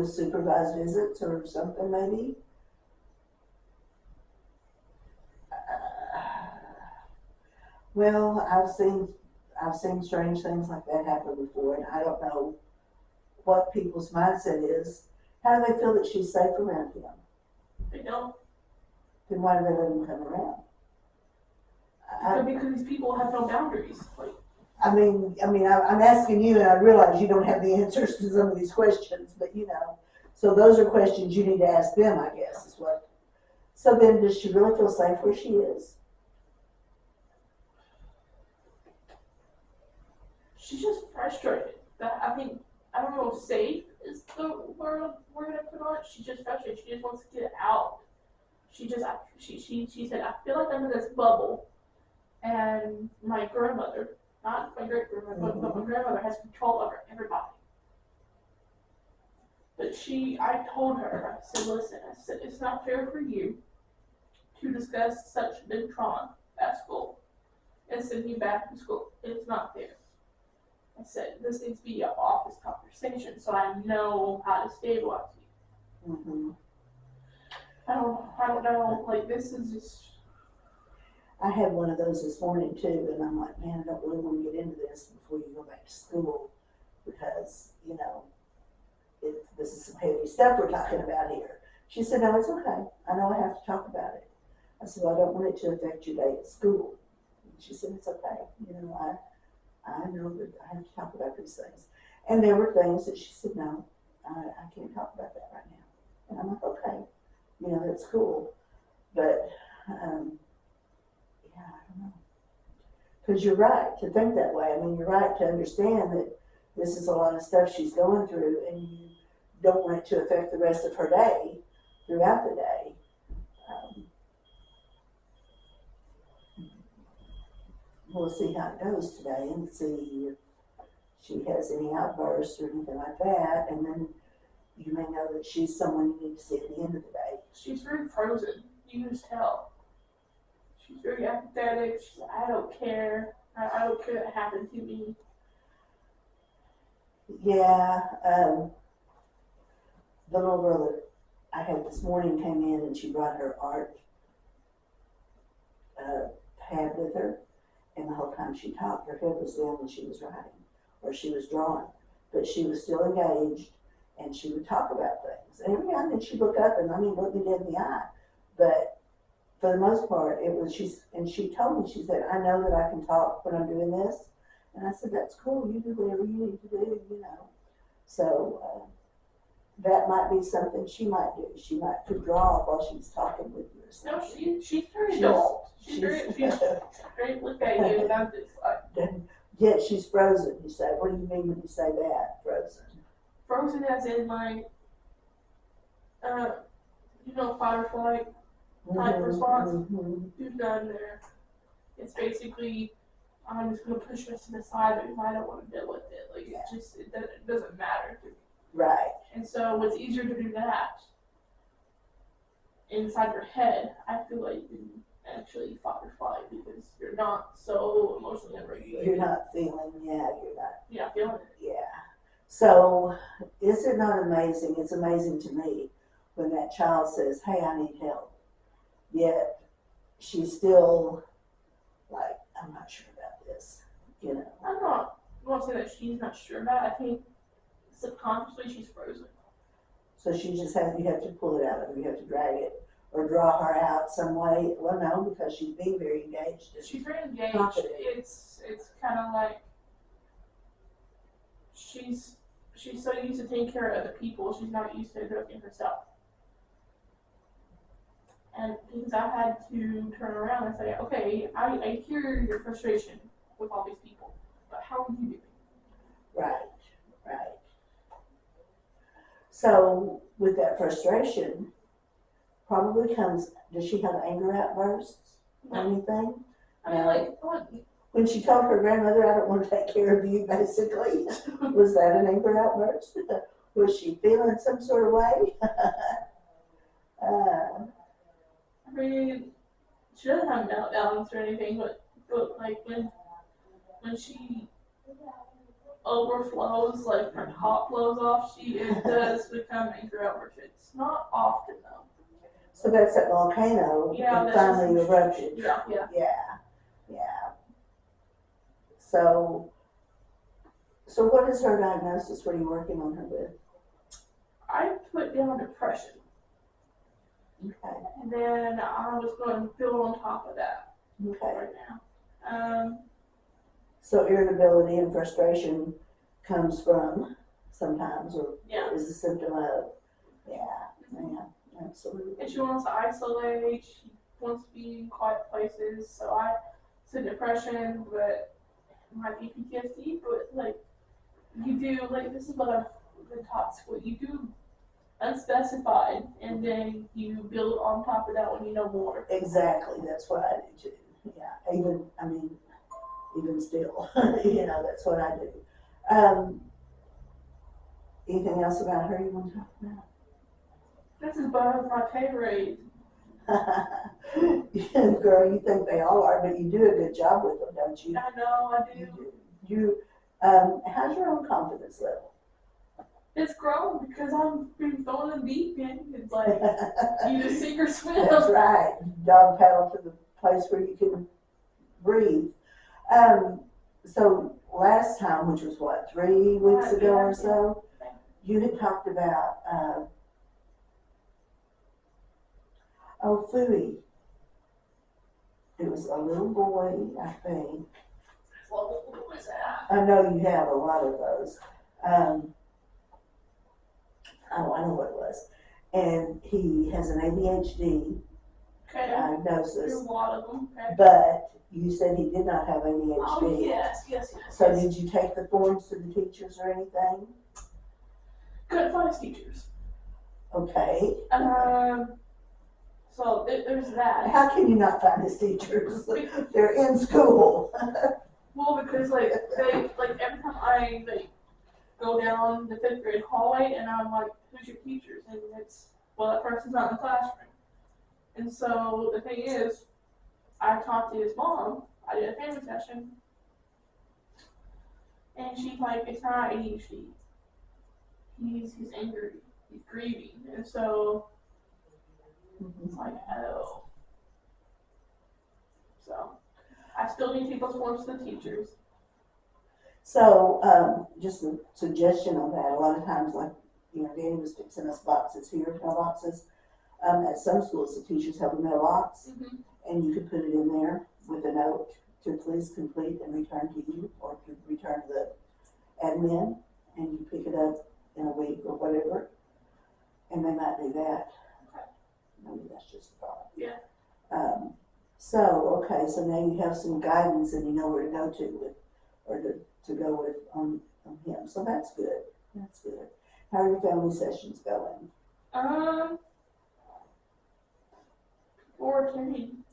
with supervised visits or something maybe. Well, I've seen strange things like that happen before, and I don't know what people's mindset is. How do they feel that she's safe around him? They don't. Then why do they let him come around? Because these people have no boundaries. Like, I'm asking you, and I realize you don't have the answers to some of these questions, but so those are questions you need to ask them, I guess, is what. So then, does she really feel safe where she is? she's just frustrated. I don't know if safe is the word we're gonna put on it. She's just frustrated. She just wants to get out. She said, I feel like I'm in this bubble, and my grandmother, not my great grandmother, but my grandmother has control over everybody. But I told her, I said, listen, it's not fair for you to discuss such big trauma at school and send me back to school. It's not fair. I said, this needs to be an office conversation so I know how to stabilize you. Mm-hmm. I don't know, like, this is just. I had one of those this morning too, and I'm like, man, I don't really want to get into this before you go back to school because, this is some heavy stuff we're talking about here. She said, no, it's okay. I know I have to talk about it. I said, well, I don't want it to affect your day at school. And she said, it's okay. I know that I have to talk about these things. And there were things that she said, no, I can't talk about that right now. And I'm like, okay, that's cool. But, yeah, I don't know. Because you're right to think that way. I mean, you're right to understand that this is a lot of stuff she's going through, and you don't want it to affect the rest of her day, throughout the day. We'll see how it goes today and see if she has any outbursts or anything like that, and then you may know that she's someone you need to see at the end of the day. She's very frozen. You can just tell. She's very apathetic. She's like, I don't care. I don't care that happened to me. Yeah, the little girl that I had this morning came in and she brought her art pad with her, and the whole time she talked, her head was down and she was writing or she was drawing, but she was still engaged and she would talk about things. And every now and then she'd look up and look me dead in the eye, but for the most part, and she told me, she said, I know that I can talk when I'm doing this. And I said, that's cool, you do whatever you need to do, So that might be something she might do. She could draw while she's talking with you or something. No, she's very adult. She's very look at you and I'm just like. Yet she's frozen, you say. What do you mean when you say that, frozen? Frozen as in like, fight or flight type response. You've done there. It's basically, I'm just going to push this to the side because I don't want to deal with it. Like, it doesn't matter to me. Right. And so it's easier to do that inside your head. I feel like you can actually fight or flight because you're not so emotionally regulated. You're not feeling, You're not feeling it. Yeah. So, is it not amazing? It's amazing to me when that child says, hey, I need help. Yet, she's still like, I'm not sure about this, I'm not going to say that she's not sure about it. I think subconsciously she's frozen. So you have to pull it out of her, you have to drag it, or draw her out some way. Well, no, because she's being very engaged. She's very engaged. Confident. It's kind of like she's so used to taking care of other people, she's not used to addressing herself. And because I had to turn around and say, okay, I hear your frustration with all these people, but how are you doing? Right. So, with that frustration, probably comes, does she have anger outbursts or anything? When she told her grandmother, I don't want to take care of you, basically, was that an anger outburst? Was she feeling some sort of way? She doesn't have meltdowns or anything, but like when she overflows, like her top blows off, it does become a eruption. It's not often though. So that's that volcano Yeah, that that's finally just, erupted. yeah. Yeah. So what is her diagnosis? What are you working on her with? I put down depression, Okay. and then I was going to build on top of that Okay. right now. So irritability and frustration comes from sometimes, or Yeah. is a symptom of. Yeah. Absolutely. And she wants to isolate. She wants to be in quiet places. So I said depression, but it might be PTSD. But like you do, like this is what I've been taught school. You do unspecified, and then you build on top of that when you know more. Exactly. That's what I do too. Yeah. Even still, that's what I do. Anything else about her you want to talk about? This is above my pay rate. Girl, you think they all are, but you do a good job with them, don't you? I know, I do. How's your own confidence level? It's grown because I'm being thrown in the deep end. It's like you just sink or swim. That's right. Dog paddle to the place where you can breathe. So last time, which was what, 3 weeks ago or so, you had talked about Fooey. It was a little boy, I think. What was that? I know you have a lot of those. I know what it was. And he has an ADHD diagnosis. There's a lot of them. Okay. But you said he did not have ADHD. Oh, yes. So did you take the forms to the teachers or anything? Couldn't find his teachers. Okay. So there's that. How can you not find his teachers? They're in school. Well, because like every time I go down the 5th grade hallway and I'm like, who's your teachers? And it's, well, that person's not in the classroom. And so the thing is, I talked to his mom. I did a family session, and she's like, it's not ADHD. He's angry. He's grieving, and so it's like, oh. So I still need to take those forms to the teachers. So just a suggestion on that. A lot of times, like Danny was fixing us boxes here, mailboxes. At some schools, the teachers have a mailbox, and you could put it in there with a note to please complete and return to you, or to return to the admin, and you pick it up in a week or whatever, and they might do that. Okay. Maybe that's just a thought. Yeah. So now you have some guidance and you know where to go to with, or to go with on him. So that's good. That's good. How are your family sessions going? 4:10.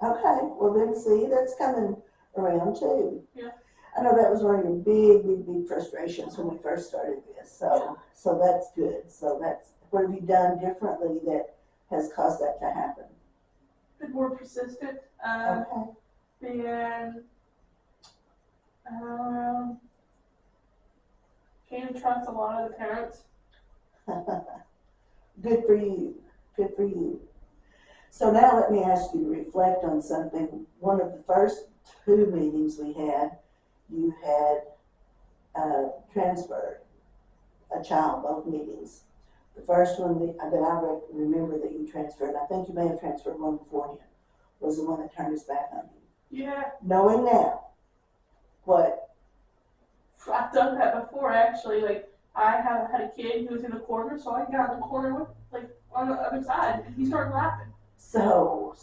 Okay, well then see, that's coming around too. Yeah. I know that was one of your big frustrations when we first started this. So that's good. So what have you done differently that has caused that to happen? Been more persistent. Okay. Been can't trust a lot of the parents. Good for you. Good for you. So now let me ask you to reflect on something. One of the first 2 meetings we had, you had transferred a child, both meetings. The first one that I remember that you transferred, I think you may have transferred one beforehand, was the one that turned his back on you. Yeah. Knowing now, what? I've done that before actually. Like I had a kid who was in the corner, so I got in the corner with on the other side, and he started laughing. So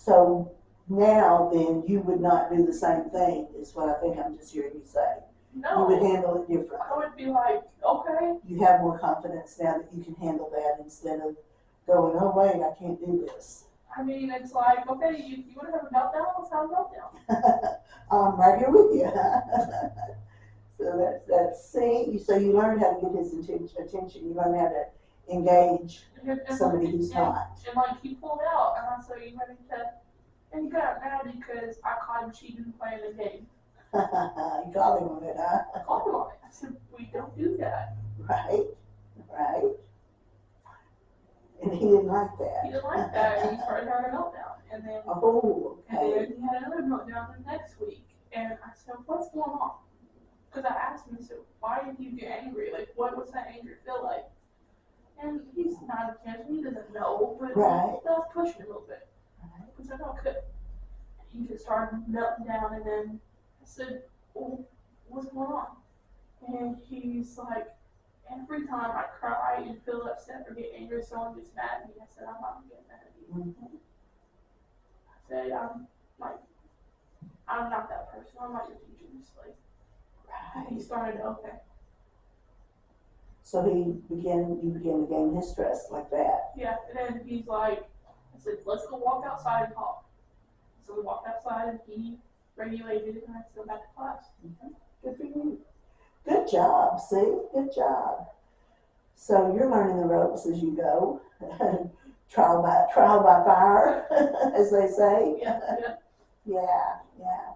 now then you would not do the same thing, is what I think I'm just hearing you say. No. You would handle it differently. I would be like, okay. You have more confidence now that you can handle that instead of going, oh wait, I can't do this. I mean, it's like, okay, you want to have a meltdown? Let's have a meltdown. I'm right here with you. So that's see. So you learned how to get his attention. You learned how to engage somebody who's not. And like he pulled out, and I said, you ready to? And he got mad because I caught him cheating playing the game. You called him on it, huh? I called him on it. I said, we don't do that. Right, right. And he didn't like He that. didn't like that, and he started having a meltdown. And then, Oh, and okay. then he had another meltdown the next week. And I said, what's going on? Because I asked him, I said, why did you get angry? Like, what's that anger feel like? And he's not a kid, he doesn't know, but Right. that was pushing him a little bit. Because I know I could. He just started melting down, and then I said, well, what's going on? And he's like, every time I cry and feel upset or get angry, someone gets mad at me. I said, I'm not getting mad at you. Mm-hmm. I said, I'm not that person. I'm not your teacher. Just like, he Right. started, okay. So you began to gain his stress like that. Yeah, and then he's like, I said, let's go walk outside and talk. So we walked outside, and he regulated it, and I had to go back to class. Mm-hmm. Good for you. Good job, see? Good job. So you're learning the ropes as you go. trial by fire, as they say. Yeah, yeah. Yeah, yeah.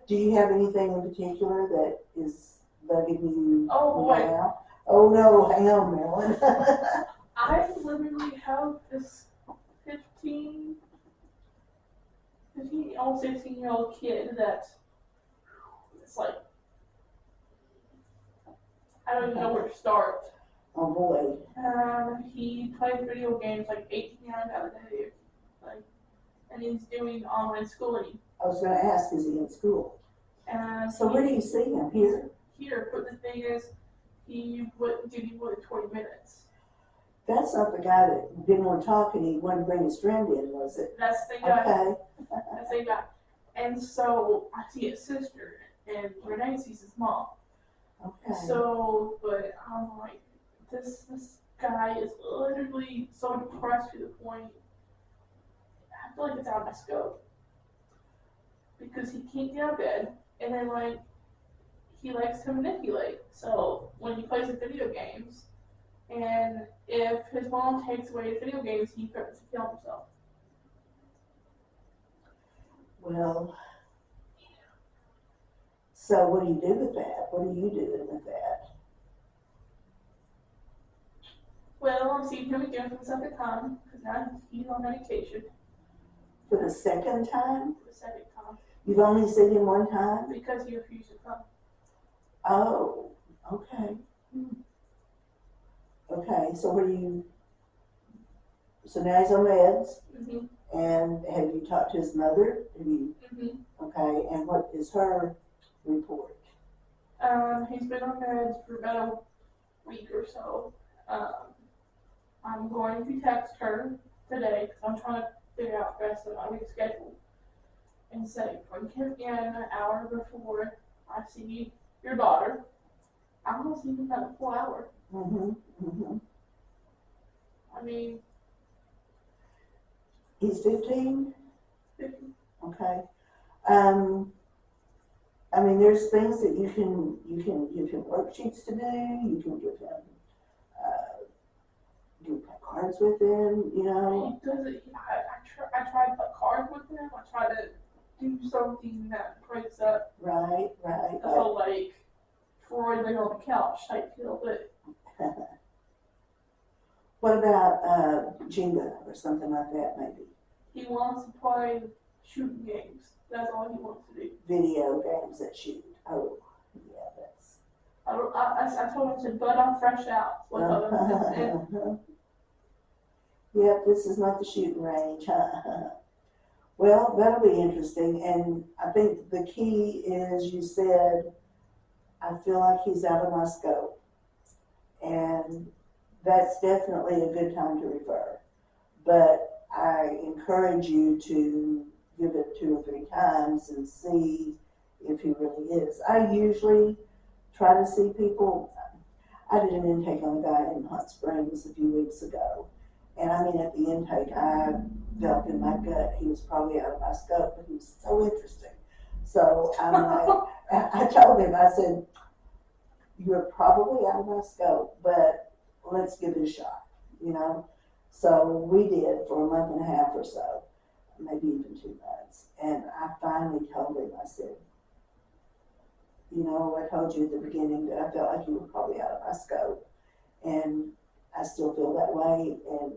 Do you have anything in particular that is bugging you Oh, boy. now? Oh no, hang on, Marilyn. I literally have this almost 16-year-old kid that it's like, I don't even know where to start. Oh boy. He plays video games like 18 hours out of the day, like, and he's doing online schooling. I was going to ask, is he in school? And So where do you see him? Here? Here, but the thing is, he wouldn't do more than 20 minutes. That's not the guy that didn't want to talk and he wanted to bring his friend in, was it? That's the guy. Okay. That's the guy. And so I see his sister, and Renee sees his mom. Okay. So, but I'm like, this guy is literally so depressed to the point, I feel like it's out of my scope. Because he can't get out of bed, and then like, he likes to manipulate. So when he plays the video games, and if his mom takes away the video games, he threatens to kill himself. Well, so what do you do with that? What are you doing with that? Well, I'm seeing him again for the second time, because now he's on medication For the second time? for the second time, You've only seen him one time? because he refused to come. Oh, okay. Okay, so so now he's on meds, Mm-hmm. and have you talked to his mother? Mm-hmm. Okay, and what is her report? He's been on meds for about a week or so. I'm going to text her today, because I'm trying to figure out the rest of my week schedule, and say, bring him in an hour before I see your daughter. I'm going to see him about a full hour. Mm-hmm, mm-hmm. I mean, He's 15? 50. Okay. I mean, there's things that you can give him worksheets to do. You can give him, do play cards with him. You know. He doesn't. I try to play cards with him. I try to do something that breaks up Right. the whole like Freud laying on the couch type feel. But What about Jenga or something like that? Maybe he wants to play shooting games. That's all he wants to do. video games that shoot. Oh, yeah, that's. I told him, I said, but I'm fresh out. What other Yep, this is not the shooting range, huh? Well, that'll be interesting, and I think the key is you said, I feel like he's out of my scope, and that's definitely a good time to refer. But I encourage you to give it 2 or 3 times and see if he really is. I usually try to see people. I did an intake on a guy in Hot Springs a few weeks ago, and I mean, at the intake, I felt in my gut he was probably out of my scope, but he was so interesting. So I'm like, I told him, I said, you're probably out of my scope, but let's give it a shot, you know? So we did for a month and a half or so, maybe even 2 months. And I finally told him, I said, you know, I told you at the beginning that I felt like you were probably out of my scope, and I still feel that way, and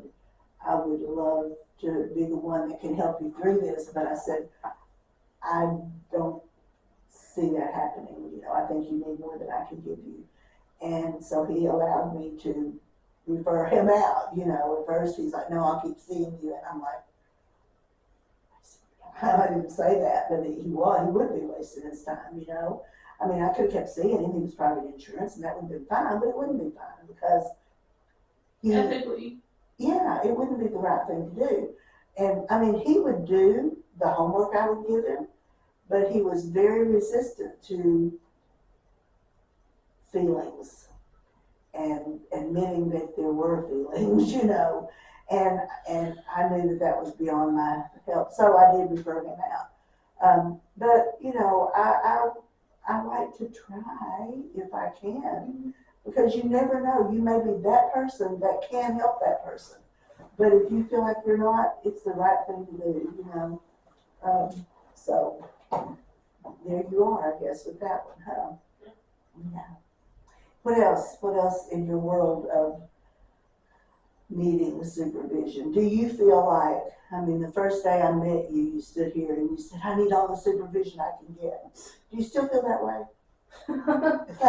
I would love to be the one that can help you through this, but I said, I don't see that happening, you know, I think you need more than I can give you. And so he allowed me to refer him out, you know, at first he's like, no, I'll keep seeing you, and I'm like, I didn't say that, but he would be wasting his time, you know. I mean, I could have kept seeing him, he was private insurance, and that would have been fine, but it wouldn't be fine, because he, Ethically. yeah, it wouldn't be the right thing to do. And, I mean, he would do the homework I would give him, but he was very resistant to feelings and admitting that there were feelings, you know, and I knew that that was beyond my help, so I did refer him out. But you know, I like to try if I can, because you never know, you may be that person that can help that person. But if you feel like you're not, it's the right thing to do, you know. So there you are, I guess, with that one, huh? Yeah. What else? What else in your world of needing supervision? Do you feel like, I mean, the first day I met you, you stood here and you said, I need all the supervision I can get. Do you still feel that way?